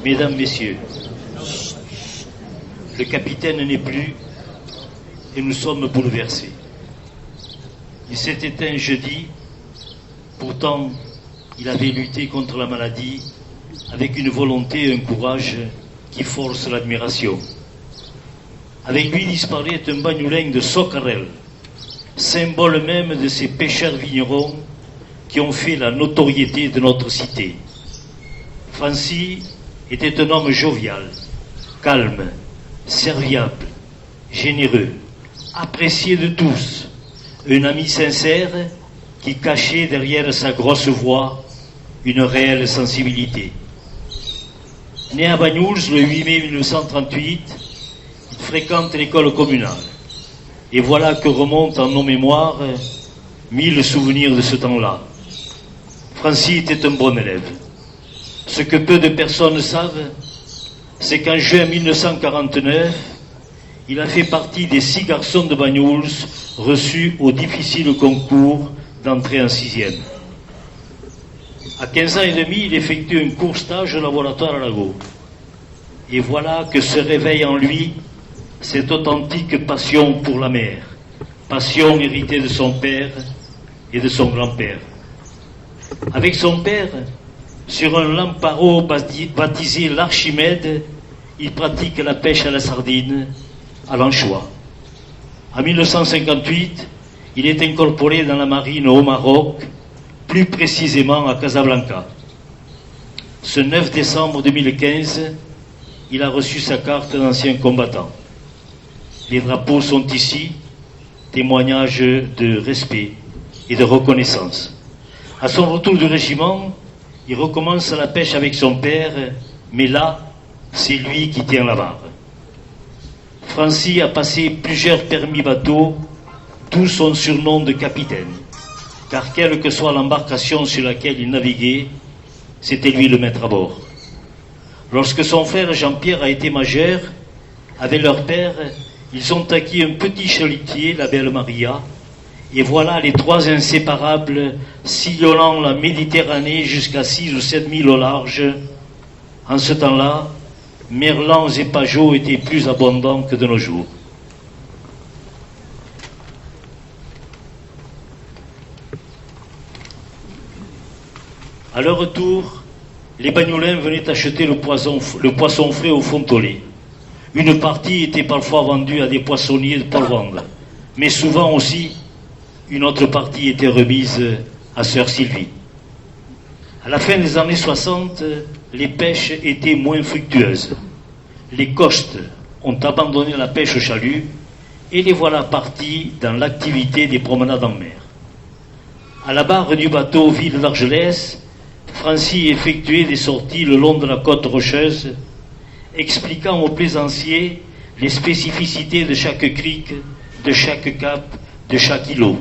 Mesdames, Messieurs, le capitaine n'est plus et nous sommes bouleversés. Il s'est éteint jeudi, pourtant il avait lutté contre la maladie avec une volonté et un courage qui forcent l'admiration. Avec lui disparaît un bagnoulin de Socarel, symbole même de ces pêcheurs vignerons qui ont fait la notoriété de notre cité. Francis était un homme jovial, calme, serviable, généreux, apprécié de tous, un ami sincère qui cachait derrière sa grosse voix une réelle sensibilité. Né à Banyuls le 8 mai 1938, il fréquente l'école communale. Et voilà que remontent en nos mémoires 1000 souvenirs de ce temps-là. Francis était un bon élève. Ce que peu de personnes savent, c'est qu'en juin 1949, il a fait partie des 6 garçons de Banyuls reçus au difficile concours d'entrée en 6e. À 15 ans et demi, il effectue un court stage au laboratoire à Lago. Et voilà que se réveille en lui cette authentique passion pour la mer, passion héritée de son père et de son grand-père. Avec son père, sur un lamparo baptisé l'Archimède, il pratique la pêche à la sardine, à l'anchois. En 1958, il est incorporé dans la marine au Maroc, plus précisément à Casablanca. Ce 9 décembre 2015, il a reçu sa carte d'ancien combattant. Les drapeaux sont ici, témoignage de respect et de reconnaissance. À son retour du régiment, il recommence la pêche avec son père, mais là, c'est lui qui tient la barre. Francis a passé plusieurs permis bateaux, d'où son surnom de capitaine, car quelle que soit l'embarcation sur laquelle il naviguait, c'était lui le maître à bord. Lorsque son frère Jean-Pierre a été majeur, avec leur père, ils ont acquis un petit chalutier, la Belle Maria, et voilà les 3 inséparables sillonnant la Méditerranée jusqu'à 6 ou 7 milles au large. En ce temps-là, merlans et pageots étaient plus abondants que de nos jours. À leur retour, les bagnoulins venaient acheter le poisson frais au Fontolet. Une partie était parfois vendue à des poissonniers de Paul-Vendre, mais souvent aussi, une autre partie était remise à Sœur Sylvie. À la fin des années 60, les pêches étaient moins fructueuses. Les costes ont abandonné la pêche au chalut et les voilà partis dans l'activité des promenades en mer. À la barre du bateau Ville d'Argelès, Francis effectuait des sorties le long de la côte rocheuse, expliquant aux plaisanciers les spécificités de chaque crique, de chaque cap, de chaque îlot.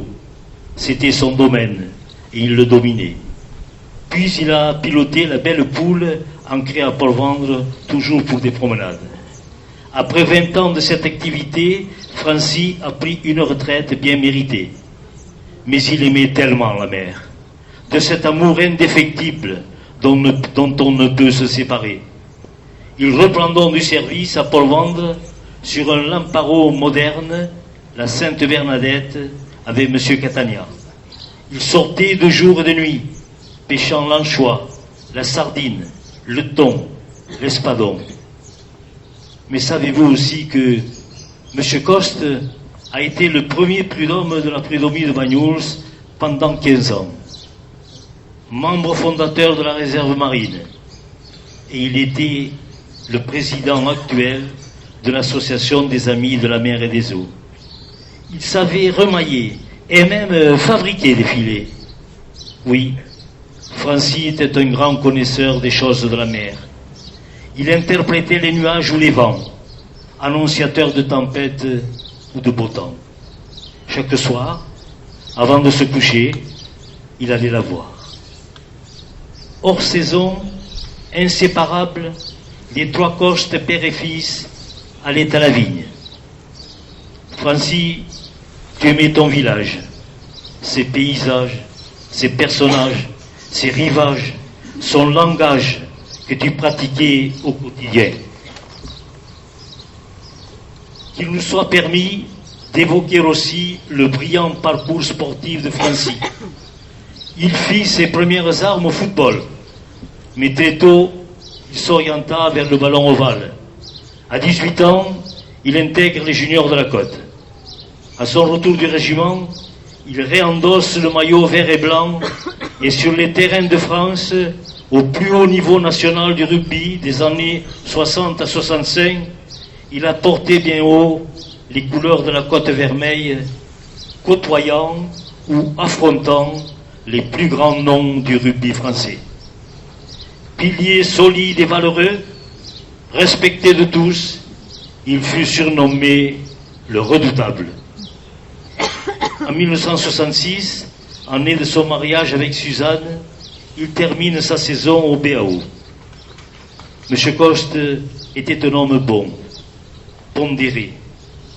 C'était son domaine, et il le dominait. Puis il a piloté la Belle Poule, ancrée à Paul-Vendre, toujours pour des promenades. Après 20 ans de cette activité, Francis a pris une retraite bien méritée. Mais il aimait tellement la mer, de cet amour indéfectible dont on ne peut se séparer. Il reprend donc du service à Paul-Vendre sur un lamparo moderne, la Sainte-Bernadette, avec M. Catania. Il sortait de jour et de nuit, pêchant l'anchois, la sardine, le thon, l'espadon. Mais savez-vous aussi que M. Coste a été le premier prud'homme de la prud'homie de Banyuls pendant 15 ans, membre fondateur de la réserve marine, et il était le président actuel de l'association des amis de la mer et des eaux. Il savait remailler et même fabriquer des filets. Oui, Francis était un grand connaisseur des choses de la mer. Il interprétait les nuages ou les vents, annonciateurs de tempêtes ou de beau temps. Chaque soir, avant de se coucher, il allait la voir. Hors saison, inséparables, les 3 Costes, père et fils, allaient à la vigne. Francis, tu aimais ton village, ses paysages, ses personnages, ses rivages, son langage, que tu pratiquais au quotidien. Qu'il nous soit permis d'évoquer aussi le brillant parcours sportif de Francis. Il fit ses premières armes au football, mais très tôt, il s'orienta vers le ballon ovale. À 18 ans, il intègre les juniors de la Côte. À son retour du régiment, il réendosse le maillot vert et blanc et sur les terrains de France, au plus haut niveau national du rugby des années 60 à 65, il a porté bien haut les couleurs de la Côte Vermeille, côtoyant ou affrontant les plus grands noms du rugby français. Pilier solide et valeureux, respecté de tous, il fut surnommé le Redoutable. En 1966, année de son mariage avec Suzanne, il termine sa saison au BAO. M. Coste était un homme bon, pondéré,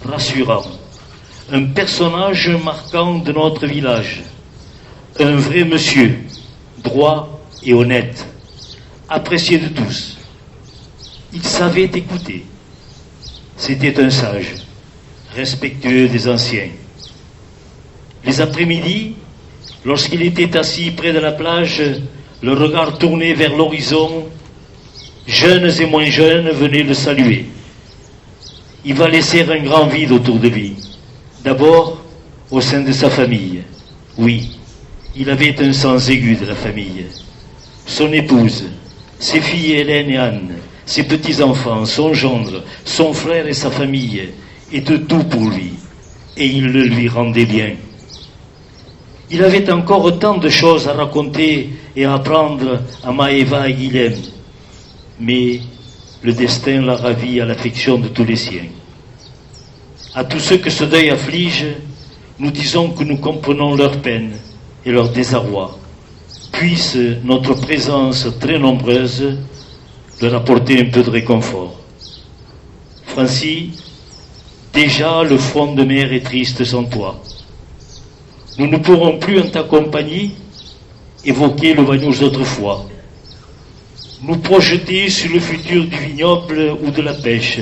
rassurant, un personnage marquant de notre village, un vrai monsieur, droit et honnête, apprécié de tous. Il savait écouter. C'était un sage, respectueux des anciens. Les après-midi, lorsqu'il était assis près de la plage, le regard tourné vers l'horizon, jeunes et moins jeunes venaient le saluer. Il va laisser un grand vide autour de lui. D'abord, au sein de sa famille. Oui, il avait un sens aigu de la famille. Son épouse, ses filles Hélène et Anne, ses petits-enfants, son gendre, son frère et sa famille, étaient tout pour lui, et il le lui rendait bien. Il avait encore tant de choses à raconter et à apprendre à Maëva et Guilhem, mais le destin l'a ravi à l'affection de tous les siens. À tous ceux que ce deuil afflige, nous disons que nous comprenons leur peine et leur désarroi. Puisse notre présence très nombreuse leur apporter un peu de réconfort. Francis, déjà le front de mer est triste sans toi. Nous ne pourrons plus en ta compagnie évoquer le Vagnouz d'autrefois, nous projeter sur le futur du vignoble ou de la pêche,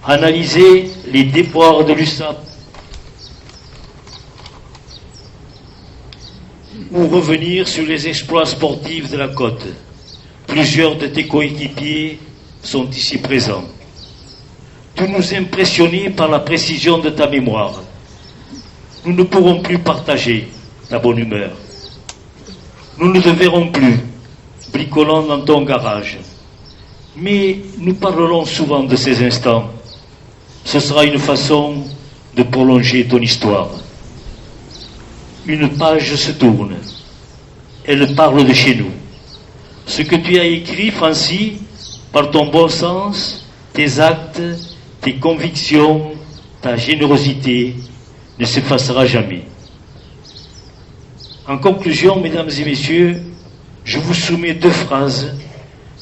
analyser les déboires de l'USAP ou revenir sur les exploits sportifs de la côte. Plusieurs de tes coéquipiers sont ici présents. Tu nous impressionnais par la précision de ta mémoire. Nous ne pourrons plus partager ta bonne humeur. Nous ne te verrons plus bricolant dans ton garage. Mais nous parlerons souvent de ces instants. Ce sera une façon de prolonger ton histoire. Une page se tourne. Elle parle de chez nous. Ce que tu as écrit, Francis, par ton bon sens, tes actes, tes convictions, ta générosité, ne s'effacera jamais. En conclusion, mesdames et messieurs, je vous soumets 2 phrases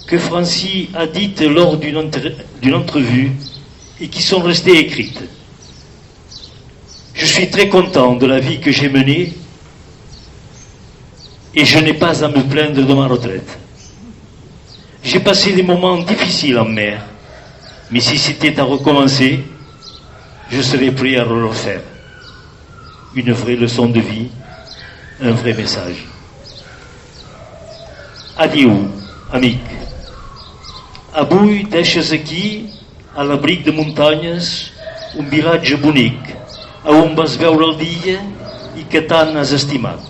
que Francis a dites lors d'une entrevue et qui sont restées écrites. Je suis très content de la vie que j'ai menée et je n'ai pas à me plaindre de ma retraite. J'ai passé des moments difficiles en mer, mais si c'était à recommencer, je serais prêt à le refaire. Une vraie leçon de vie, un vrai message. Adieu, amic. Avui deixes aquí, a l'abric de muntanyes, un vilatge bonic, a on vas veure el dia i que tant has estimat.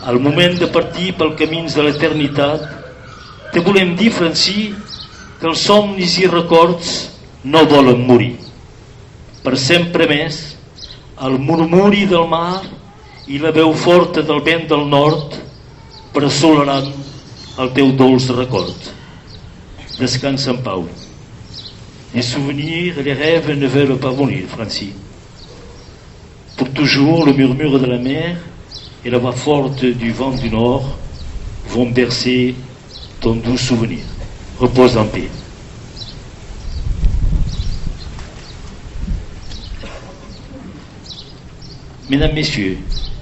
Al moment de partir pel camins de l'eternitat, te volem dir, Francis, que els somnis i records no volen morir. Per sempre més, el murmuri del mar i la veu forta del vent del nord presolaran el teu dolç record. Descansa en pau. Les souvenirs et les rêves ne veulent pas mourir, Francis. Pour toujours, le murmure de la mer et la voix forte du vent du nord vont bercer ton doux souvenir. Repose en paix. Mesdames, Messieurs,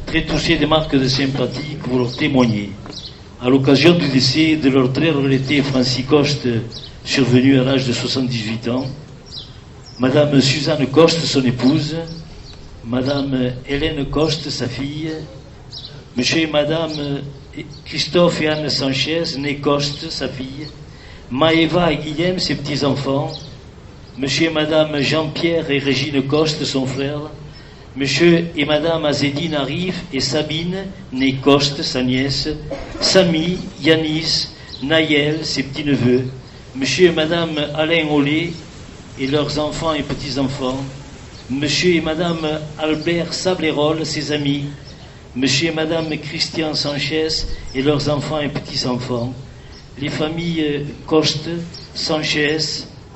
très touché des marques de sympathie que vous leur témoignez, à l'occasion du décès de leur très regretté Francis Coste, survenu à l'âge de 78 ans, Madame Suzanne Coste, son épouse, Madame Hélène Coste, sa fille, Monsieur et Madame Christophe et Anne Sanchez, née Coste, sa fille, Maëva et Guillaume, ses petits-enfants, Monsieur et Madame Jean-Pierre et Régine Coste, son frère, Monsieur et Madame Azédine Arif et Sabine, née Coste, sa nièce, Samy, Yanis, Naël, ses petits-neveux, Monsieur et Madame Alain Ollet et leurs enfants et petits-enfants, Monsieur et Madame Albert Sablérol, ses amis, Monsieur et Madame Christian Sanchez et leurs enfants et petits-enfants, les familles Coste, Sanchez,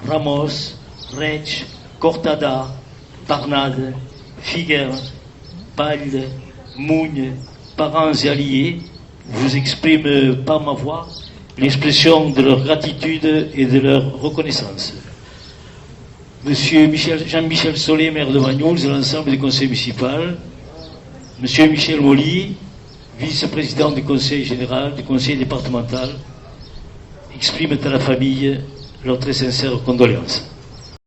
Ramos, Rech, Cortada, Parnade, Figueres, Paille, Mougne, parents et alliés, vous expriment par ma voix l'expression de leur gratitude et de leur reconnaissance. Monsieur Jean-Michel Solé, maire de Vagnouls, et l'ensemble du conseil municipal, Monsieur Michel Molly, vice-président du conseil général, du conseil départemental, expriment à la famille leurs très sincères condoléances.